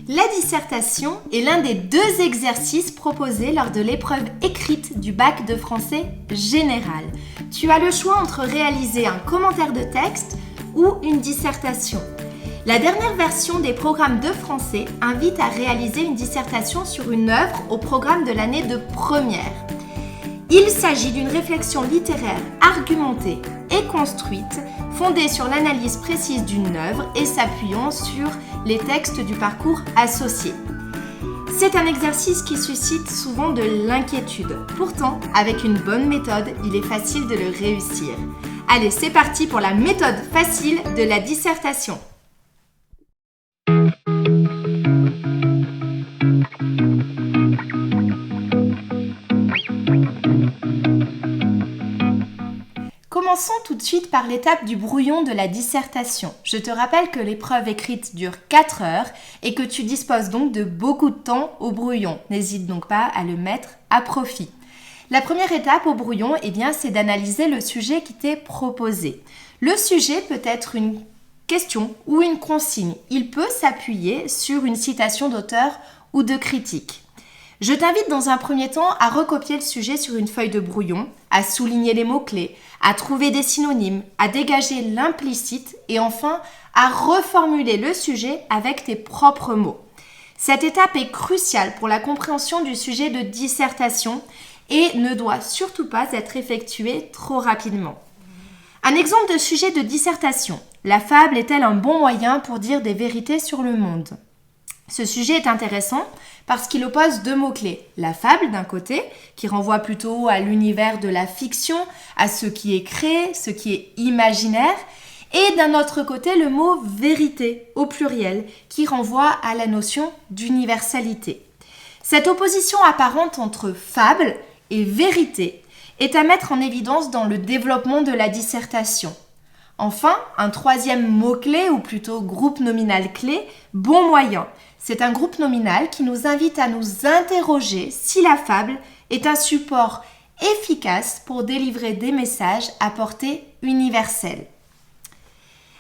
La dissertation est l'un des 2 exercices proposés lors de l'épreuve écrite du bac de français général. Tu as le choix entre réaliser un commentaire de texte ou une dissertation. La dernière version des programmes de français invite à réaliser une dissertation sur une œuvre au programme de l'année de première. Il s'agit d'une réflexion littéraire argumentée et construite, fondée sur l'analyse précise d'une œuvre et s'appuyant sur les textes du parcours associé. C'est un exercice qui suscite souvent de l'inquiétude. Pourtant, avec une bonne méthode, il est facile de le réussir. Allez, c'est parti pour la méthode facile de la dissertation. Commençons tout de suite par l'étape du brouillon de la dissertation. Je te rappelle que l'épreuve écrite dure 4 heures et que tu disposes donc de beaucoup de temps au brouillon. N'hésite donc pas à le mettre à profit. La première étape au brouillon, c'est d'analyser le sujet qui t'est proposé. Le sujet peut être une question ou une consigne. Il peut s'appuyer sur une citation d'auteur ou de critique. Je t'invite dans un premier temps à recopier le sujet sur une feuille de brouillon, à souligner les mots-clés, à trouver des synonymes, à dégager l'implicite et enfin à reformuler le sujet avec tes propres mots. Cette étape est cruciale pour la compréhension du sujet de dissertation et ne doit surtout pas être effectuée trop rapidement. Un exemple de sujet de dissertation. La fable est-elle un bon moyen pour dire des vérités sur le monde ? Ce sujet est intéressant parce qu'il oppose 2 mots-clés. La fable d'un côté, qui renvoie plutôt à l'univers de la fiction, à ce qui est créé, ce qui est imaginaire, et d'un autre côté le mot vérité au pluriel, qui renvoie à la notion d'universalité. Cette opposition apparente entre fable et vérité est à mettre en évidence dans le développement de la dissertation. Enfin, un 3e mot-clé, ou plutôt groupe nominal clé, bon moyen. C'est un groupe nominal qui nous invite à nous interroger si la fable est un support efficace pour délivrer des messages à portée universelle.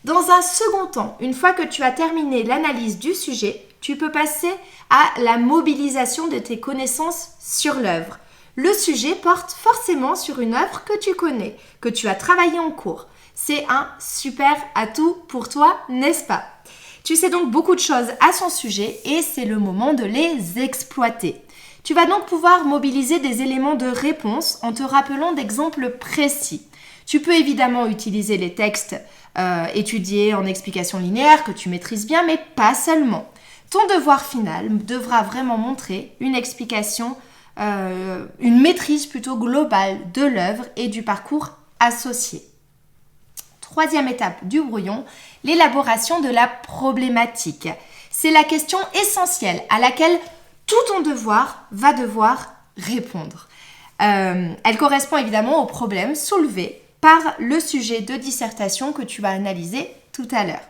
Dans un second temps, une fois que tu as terminé l'analyse du sujet, tu peux passer à la mobilisation de tes connaissances sur l'œuvre. Le sujet porte forcément sur une œuvre que tu connais, que tu as travaillée en cours. C'est un super atout pour toi, n'est-ce pas ? Tu sais donc beaucoup de choses à son sujet et c'est le moment de les exploiter. Tu vas donc pouvoir mobiliser des éléments de réponse en te rappelant d'exemples précis. Tu peux évidemment utiliser les textes étudiés en explication linéaire que tu maîtrises bien, mais pas seulement. Ton devoir final devra vraiment montrer une explication, une maîtrise plutôt globale de l'œuvre et du parcours associé. 3e étape du brouillon, l'élaboration de la problématique. C'est la question essentielle à laquelle tout ton devoir va devoir répondre. Elle correspond évidemment au problème soulevé par le sujet de dissertation que tu vas analyser tout à l'heure.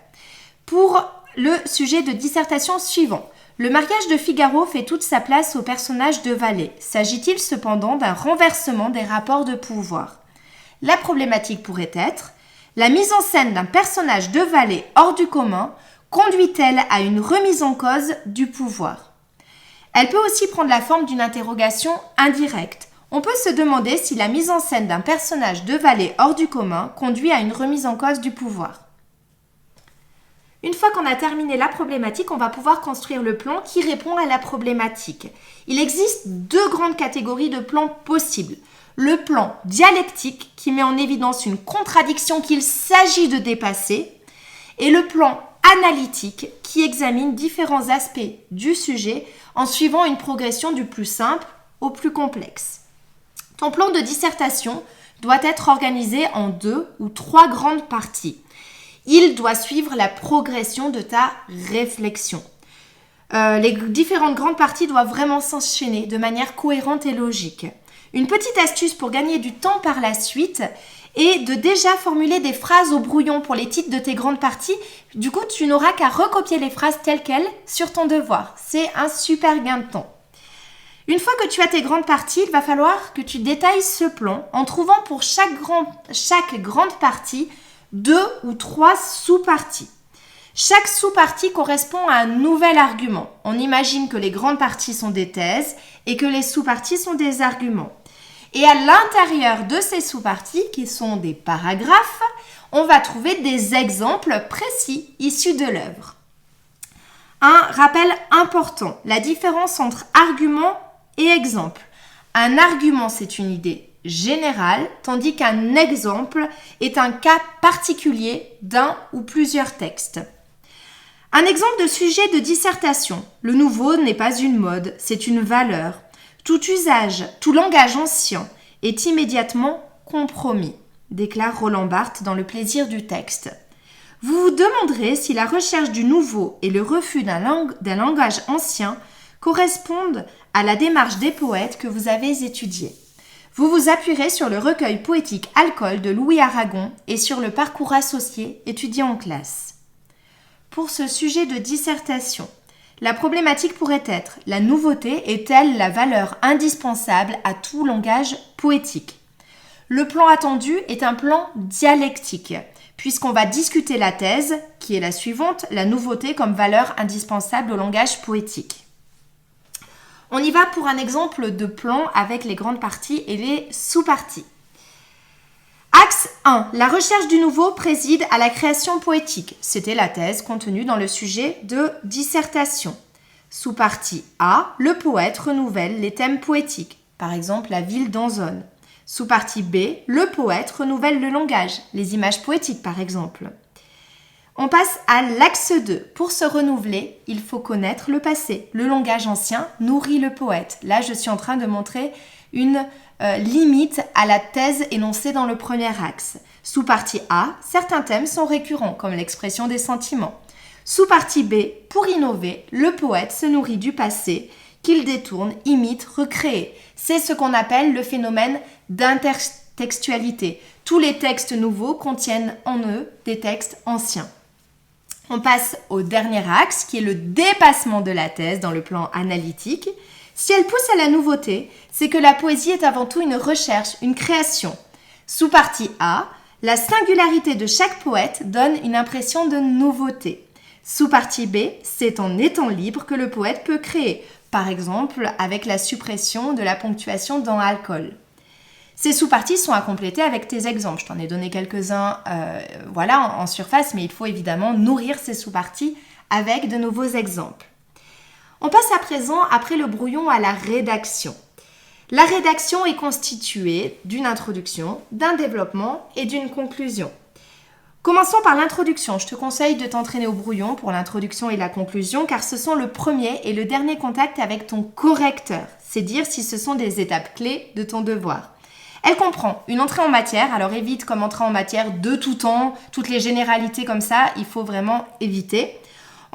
Pour le sujet de dissertation suivant, le mariage de Figaro fait toute sa place au personnage de Vallée. S'agit-il cependant d'un renversement des rapports de pouvoir ? La problématique pourrait être: la mise en scène d'un personnage de Vallée hors du commun conduit-elle à une remise en cause du pouvoir ? Elle peut aussi prendre la forme d'une interrogation indirecte. On peut se demander si la mise en scène d'un personnage de Vallée hors du commun conduit à une remise en cause du pouvoir. Une fois qu'on a terminé la problématique, on va pouvoir construire le plan qui répond à la problématique. Il existe 2 grandes catégories de plans possibles. Le plan dialectique qui met en évidence une contradiction qu'il s'agit de dépasser et le plan analytique qui examine différents aspects du sujet en suivant une progression du plus simple au plus complexe. Ton plan de dissertation doit être organisé en 2 ou 3 grandes parties. Il doit suivre la progression de ta réflexion. Les différentes grandes parties doivent vraiment s'enchaîner de manière cohérente et logique. Une petite astuce pour gagner du temps par la suite est de déjà formuler des phrases au brouillon pour les titres de tes grandes parties. Du coup, tu n'auras qu'à recopier les phrases telles quelles sur ton devoir. C'est un super gain de temps. Une fois que tu as tes grandes parties, il va falloir que tu détailles ce plan en trouvant pour chaque grande partie 2 ou 3 sous-parties. Chaque sous-partie correspond à un nouvel argument. On imagine que les grandes parties sont des thèses et que les sous-parties sont des arguments. Et à l'intérieur de ces sous-parties, qui sont des paragraphes, on va trouver des exemples précis issus de l'œuvre. Un rappel important, la différence entre argument et exemple. Un argument, c'est une idée générale, tandis qu'un exemple est un cas particulier d'un ou plusieurs textes. Un exemple de sujet de dissertation. Le nouveau n'est pas une mode, c'est une valeur. Tout usage, tout langage ancien est immédiatement compromis, déclare Roland Barthes dans Le plaisir du texte. Vous vous demanderez si la recherche du nouveau et le refus d'un langage ancien correspondent à la démarche des poètes que vous avez étudiés. Vous vous appuierez sur le recueil poétique Alcool de Louis Aragon et sur le parcours associé étudié en classe. Pour ce sujet de dissertation, la problématique pourrait être « La nouveauté est-elle la valeur indispensable à tout langage poétique ?» Le plan attendu est un plan dialectique, puisqu'on va discuter la thèse, qui est la suivante, la nouveauté comme valeur indispensable au langage poétique. On y va pour un exemple de plan avec les grandes parties et les sous-parties. Axe 1. La recherche du nouveau préside à la création poétique. C'était la thèse contenue dans le sujet de dissertation. Sous-partie A. Le poète renouvelle les thèmes poétiques. Par exemple, la ville d'Anzone. Sous-partie B. Le poète renouvelle le langage. Les images poétiques, par exemple. On passe à l'axe 2. Pour se renouveler, il faut connaître le passé. Le langage ancien nourrit le poète. Là, je suis en train de montrer une limite à la thèse énoncée dans le premier axe. Sous-partie A, certains thèmes sont récurrents, comme l'expression des sentiments. Sous-partie B, pour innover, le poète se nourrit du passé, qu'il détourne, imite, recrée. C'est ce qu'on appelle le phénomène d'intertextualité. Tous les textes nouveaux contiennent en eux des textes anciens. On passe au dernier axe, qui est le dépassement de la thèse dans le plan analytique. Si elle pousse à la nouveauté, c'est que la poésie est avant tout une recherche, une création. Sous-partie A, la singularité de chaque poète donne une impression de nouveauté. Sous-partie B, c'est en étant libre que le poète peut créer, par exemple avec la suppression de la ponctuation dans Alcool. Ces sous-parties sont à compléter avec tes exemples. Je t'en ai donné quelques-uns en surface, mais il faut évidemment nourrir ces sous-parties avec de nouveaux exemples. On passe à présent, après le brouillon, à la rédaction. La rédaction est constituée d'une introduction, d'un développement et d'une conclusion. Commençons par l'introduction. Je te conseille de t'entraîner au brouillon pour l'introduction et la conclusion, car ce sont le premier et le dernier contact avec ton correcteur. C'est dire si ce sont des étapes clés de ton devoir. Elle comprend une entrée en matière, alors évite comme entrée en matière de tout temps, toutes les généralités comme ça, il faut vraiment éviter.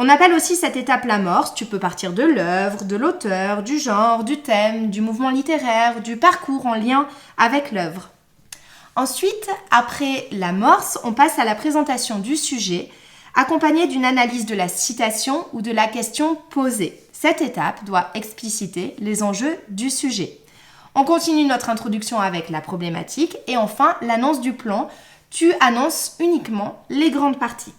On appelle aussi cette étape l'amorce. Tu peux partir de l'œuvre, de l'auteur, du genre, du thème, du mouvement littéraire, du parcours en lien avec l'œuvre. Ensuite, après l'amorce, on passe à la présentation du sujet, accompagnée d'une analyse de la citation ou de la question posée. Cette étape doit expliciter les enjeux du sujet. On continue notre introduction avec la problématique et enfin l'annonce du plan. Tu annonces uniquement les grandes parties.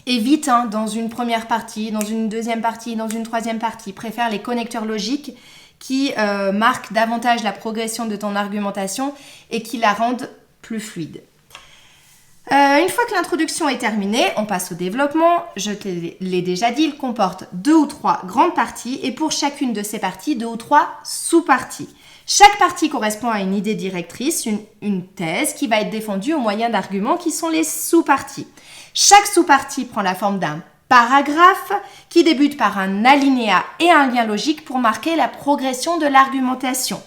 Évite dans une première partie, dans une deuxième partie, dans une troisième partie. Préfère les connecteurs logiques qui marquent davantage la progression de ton argumentation et qui la rendent plus fluide. Une fois que l'introduction est terminée, on passe au développement. Je te l'ai déjà dit, il comporte 2 ou 3 grandes parties et pour chacune de ces parties, 2 ou 3 sous-parties. Chaque partie correspond à une idée directrice, une thèse qui va être défendue au moyen d'arguments qui sont les sous-parties. Chaque sous-partie prend la forme d'un paragraphe qui débute par un alinéa et un lien logique pour marquer la progression de l'argumentation.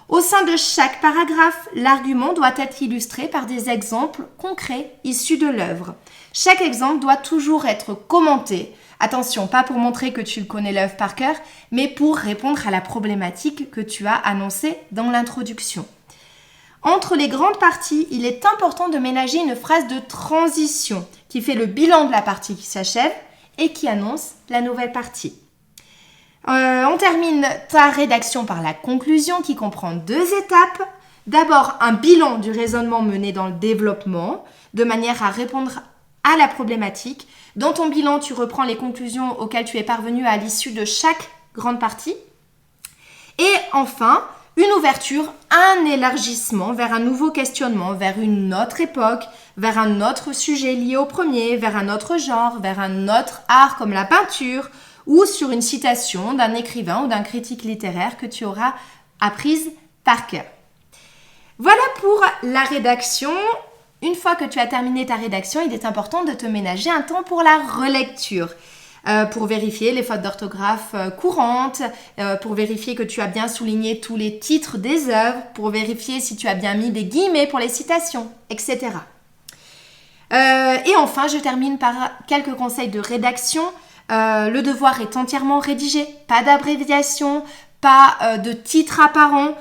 Au sein de chaque paragraphe, l'argument doit être illustré par des exemples concrets issus de l'œuvre. Chaque exemple doit toujours être commenté. Attention, pas pour montrer que tu connais l'œuvre par cœur, mais pour répondre à la problématique que tu as annoncée dans l'introduction. Entre les grandes parties, il est important de ménager une phrase de transition qui fait le bilan de la partie qui s'achève et qui annonce la nouvelle partie. On termine ta rédaction par la conclusion qui comprend 2 étapes. D'abord, un bilan du raisonnement mené dans le développement de manière à répondre à la problématique. Dans ton bilan, tu reprends les conclusions auxquelles tu es parvenu à l'issue de chaque grande partie. Et enfin, une ouverture, un élargissement vers un nouveau questionnement, vers une autre époque, vers un autre sujet lié au premier, vers un autre genre, vers un autre art comme la peinture, ou sur une citation d'un écrivain ou d'un critique littéraire que tu auras apprise par cœur. Voilà pour la rédaction. Une fois que tu as terminé ta rédaction, il est important de te ménager un temps pour la relecture. Pour vérifier les fautes d'orthographe courantes, pour vérifier que tu as bien souligné tous les titres des œuvres, pour vérifier si tu as bien mis des guillemets pour les citations, etc. Et enfin, je termine par quelques conseils de rédaction. Le devoir est entièrement rédigé, pas d'abréviation, pas de titre apparent,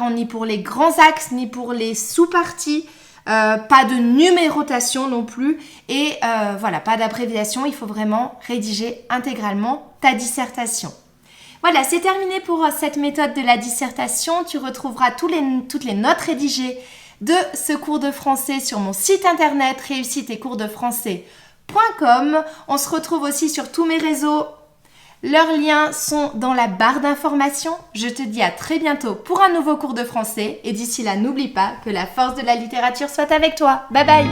ni pour les grands axes, ni pour les sous-parties. Pas de numérotation non plus et voilà, pas d'abréviation, il faut vraiment rédiger intégralement ta dissertation. Voilà, c'est terminé pour cette méthode de la dissertation. Tu retrouveras toutes les notes rédigées de ce cours de français sur mon site internet réussite-et-cours-de-français.com. On se retrouve aussi sur tous mes réseaux. Leurs liens sont dans la barre d'informations. Je te dis à très bientôt pour un nouveau cours de français et d'ici là, n'oublie pas que la force de la littérature soit avec toi. Bye bye!